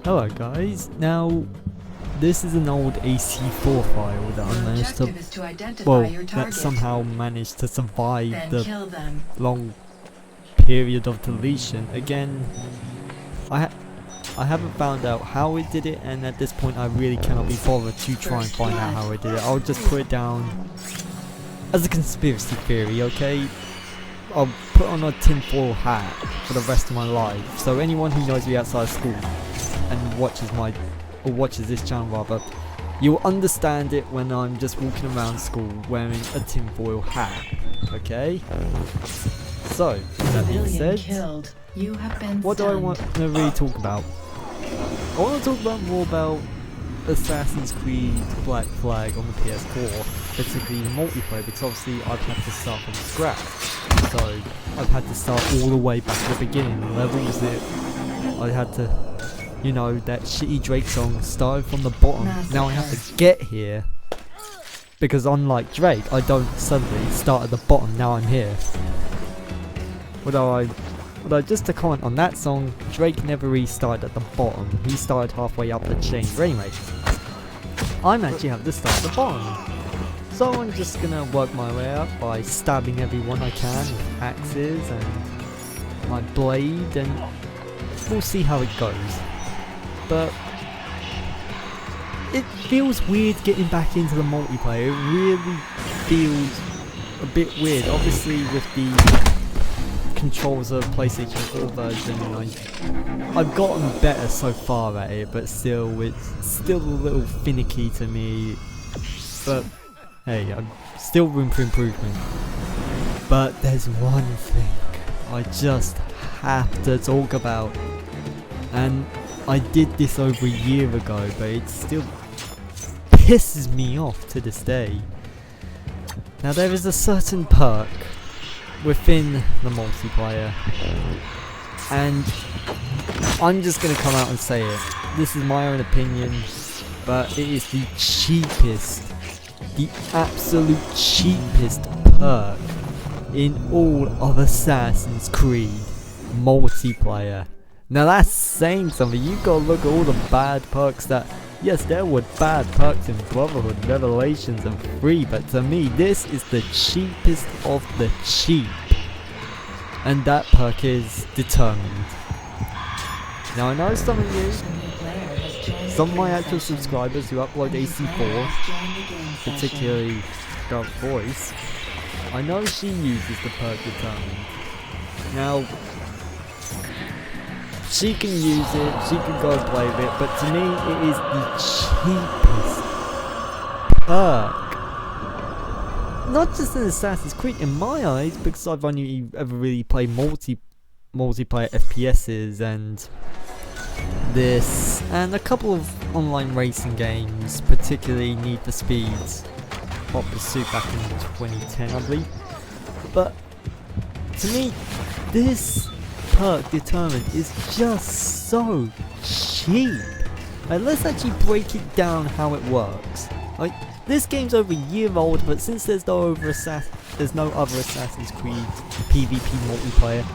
Hello guys, now this is an old AC4 file that I managed that somehow managed to survive the long period of deletion. Again, I haven't found out how it did it, and at this point I really cannot be bothered to try and find out how it did it. I'll just put it down as a conspiracy theory, okay? I'll put on a tinfoil hat for the rest of my life, so anyone who knows me outside of school and watches this channel rather, you'll understand it when I'm just walking around school wearing a tinfoil hat, okay? So, that being said, what do I want to really talk about? I want to talk more about Assassin's Creed Black Flag on the PS4, particularly the multiplayer, because obviously I've had to start from scratch. So I've had to start all the way back at the beginning, the levels that I had to, you know, that shitty Drake song started from the bottom. Now I have to get here, because unlike Drake, I don't suddenly start at the bottom, now I'm here. Although just to comment on that song, Drake never really started at the bottom, he started halfway up the chain. But anyway, I'm actually have to start at the bottom. So I'm just gonna work my way up by stabbing everyone I can with axes and my blade, and we'll see how it goes. But it feels weird getting back into the multiplayer. It really feels a bit weird. Obviously with the controls of PlayStation 4 version, I've gotten better so far at it, but still, it's still a little finicky to me. But hey, I'm still room for improvement. But there's one thing I just have to talk about, and I did this over a year ago, but it still pisses me off to this day. Now there is a certain perk within the multiplayer, and I'm just gonna come out and say it. This is my own opinion, but it is the absolute cheapest perk in all of Assassin's Creed multiplayer. Now that's saying something. You've got to look at all the bad perks that, yes, there were bad perks in Brotherhood, Revelations and 3, but to me this is the cheapest of the cheap, and that perk is Determined. Now I know some of my actual subscribers who upload AC4, particularly Dark Voice, I know she uses the perk Determined. Now, she can use it, she can go and play with it, but to me it is the cheapest perk. Not just in Assassin's Creed, in my eyes, because I've only ever really played multiplayer FPSs and this, and a couple of online racing games, particularly Need for Speed Hot Pursuit back in 2010 I believe. But to me, this perk Determined is just so cheap. Let's actually break it down how it works. This game's over a year old, but since there's no other Assassin's Creed PvP multiplayer,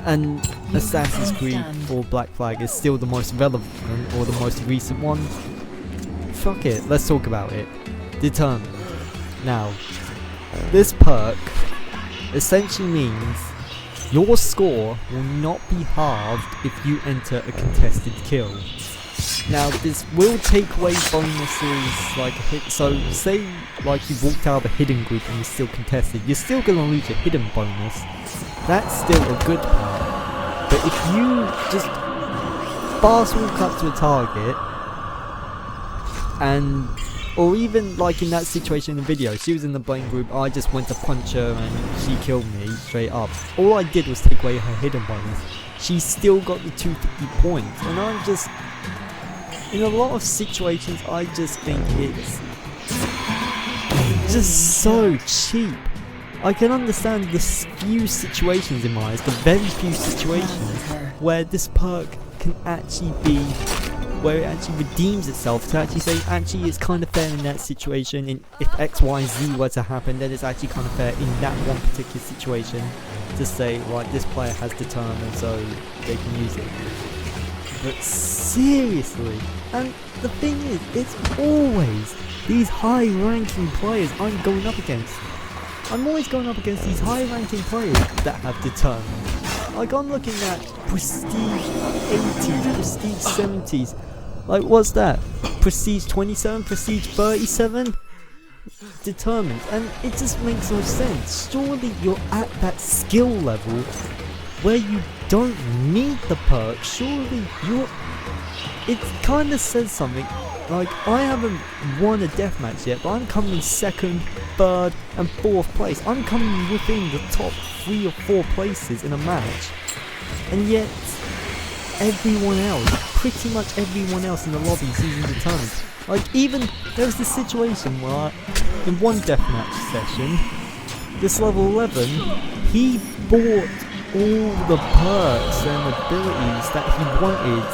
and Assassin's Creed 4 Black Flag is still the most relevant or the most recent one, fuck it, let's talk about it. Determined. Now, this perk essentially means your score will not be halved if you enter a contested kill. Now this will take away bonuses like a hit, so say like you walked out of a hidden group and you're still contested, you're still going to lose your hidden bonus. That's still a good part. But if you just fast walk up to a target, and or even like in that situation in the video, she was in the blame group, I just went to punch her and she killed me straight up. All I did was take away her hidden bonus. She still got the 250 points, and I'm just, in a lot of situations, I just think it's just so cheap. I can understand the few situations in my eyes, the very few situations where this perk can actually be, where it actually redeems itself to actually say, actually it's kind of fair in that situation, and if X, Y, Z were to happen, then it's actually kind of fair in that one particular situation to say, right, this player has Determined, so they can use it. but seriously. And the thing is, it's always these high-ranking players I'm going up against. I'm always going up against these high-ranking players that have determined. Like, I'm looking at Prestige 80s, Prestige 70s. Like, what's that? Prestige 27, Prestige 37? Determined. And it just makes no sense. Surely you're at that skill level where you don't need the perk. Surely you're... It kind of says something. Like, I haven't won a deathmatch yet, but I'm coming second, third, and fourth place. I'm coming within the top 3 or 4 places in a match. And yet, everyone else, pretty much everyone else in the lobby is using determined. Like, even, there was this situation where, in one deathmatch session, this level 11, he bought all the perks and abilities that he wanted.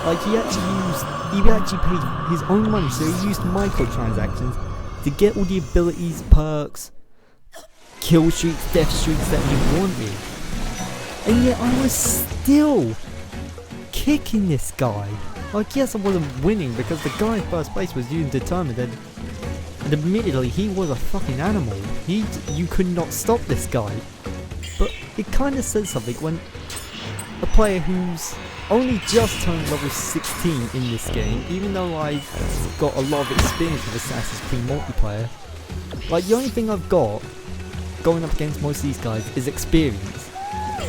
Like, he actually paid his own money, so he used microtransactions to get all the abilities, perks, kill streaks, death streaks that he wanted. And yet I was still kicking this guy. Like, yes, I wasn't winning because the guy in first place was using determined, and admittedly he was a fucking animal. You could not stop this guy. But it kind of says something when a player who's only just turned level 16 in this game, even though I've got a lot of experience with Assassin's Creed multiplayer. Like, the only thing I've got going up against most of these guys is experience,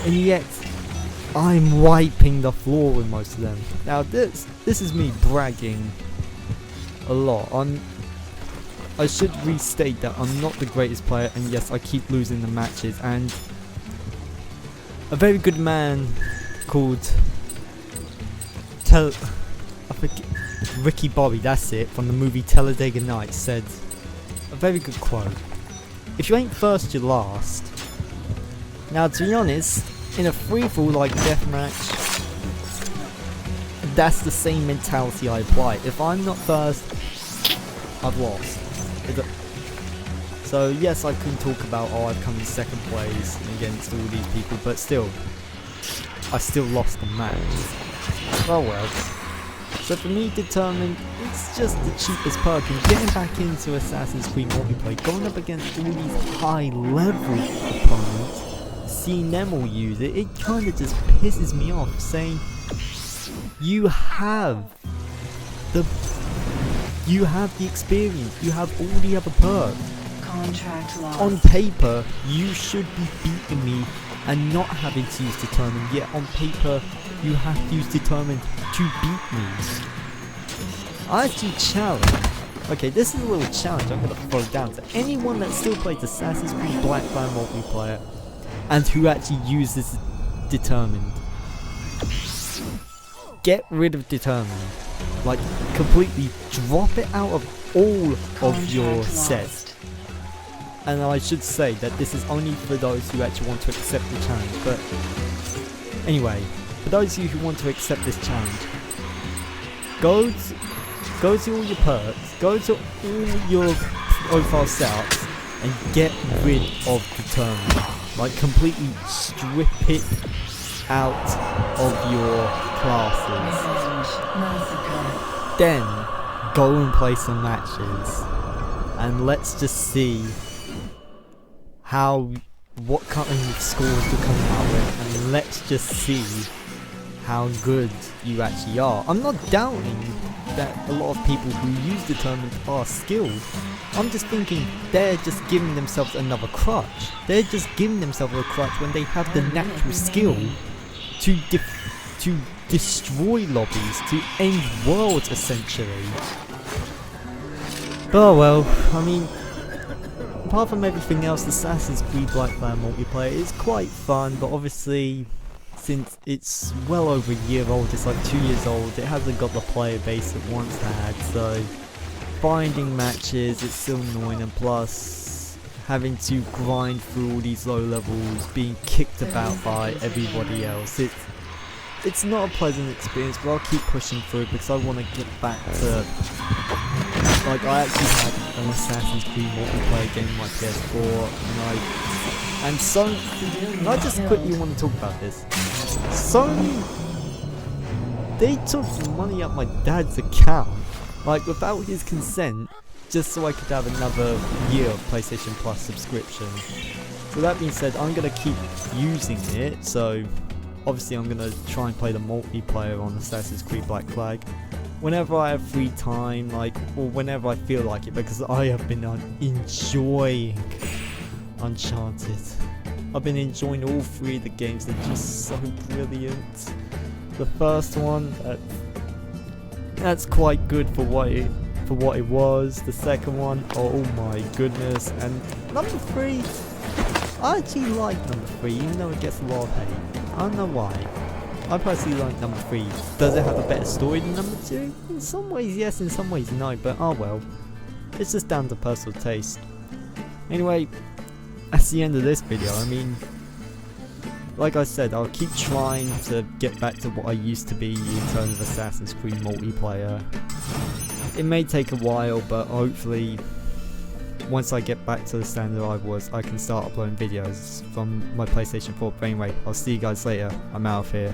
and yet I'm wiping the floor with most of them. Now this is me bragging a lot. I should restate that I'm not the greatest player, and yes, I keep losing the matches, and a very good man called Ricky Bobby, that's it, from the movie Talladega Nights, said a very good quote: "If you ain't first, you're last." Now, to be honest, in a free-for-all like deathmatch, that's the same mentality I apply. If I'm not first, I've lost. So yes, I can talk about, oh, I've come in second place against all these people, but still, I still lost the match. Oh well. So for me, determined, it's just the cheapest perk, and getting back into Assassin's Creed multiplayer, going up against all these high-level opponents, seeing them all use it, it kind of just pisses me off, saying, you have the experience, you have all the other perks. Contract lost. On paper, you should be beating me and not having to use determined, yet on paper, you have to use determined to beat me. I actually challenge, okay, this is a little challenge I'm going to throw down to anyone that still plays Assassin's Creed Black Flag multiplayer and who actually uses determined. Get rid of determined. Like, completely drop it out of all of your sets. And I should say that this is only for those who actually want to accept the challenge, but anyway, for those of you who want to accept this challenge, go to all your perks, go to all your profile setups, and get rid of determined. Like, completely strip it out of your classes. Then go and play some matches, and let's just see what kind of scores you're coming out with, and let's just see how good you actually are. I'm not doubting that a lot of people who use determined are skilled. I'm just thinking they're just giving themselves another crutch. They're just giving themselves a crutch when they have the natural skill to destroy lobbies, to end worlds essentially. Oh well, I mean, apart from everything else, Assassin's Creed Black Flag multiplayer is quite fun, but obviously, since it's well over a year old, it's like 2 years old, it hasn't got the player base it once had, so finding matches, it's still annoying, and plus, having to grind through all these low levels, being kicked about by everybody else, it's not a pleasant experience, but I'll keep pushing through it because I want to get back to, like, I actually had an Assassin's Creed multiplayer game on my PS4, and Sony, and I just quickly want to talk about this. Sony they took money out my dad's account, like without his consent, just so I could have another year of PlayStation Plus subscription. So that being said, I'm gonna keep using it, so obviously I'm gonna try and play the multiplayer on Assassin's Creed Black Flag whenever I have free time, like, or whenever I feel like it, because I have been enjoying Uncharted. I've been enjoying all 3 of the games, they're just so brilliant. The first one, that's quite good for what it was. The second one, oh my goodness. And number 3, I actually like number 3, even though it gets a lot of hate. I don't know why. I personally like number 3. Does it have a better story than number 2? In some ways yes, in some ways no, but oh well. It's just down to personal taste. Anyway, that's the end of this video. I mean, like I said, I'll keep trying to get back to what I used to be in terms of Assassin's Creed multiplayer. It may take a while, but hopefully once I get back to the standard I was, I can start uploading videos from my PlayStation 4. But anyway, I'll see you guys later. I'm out of here.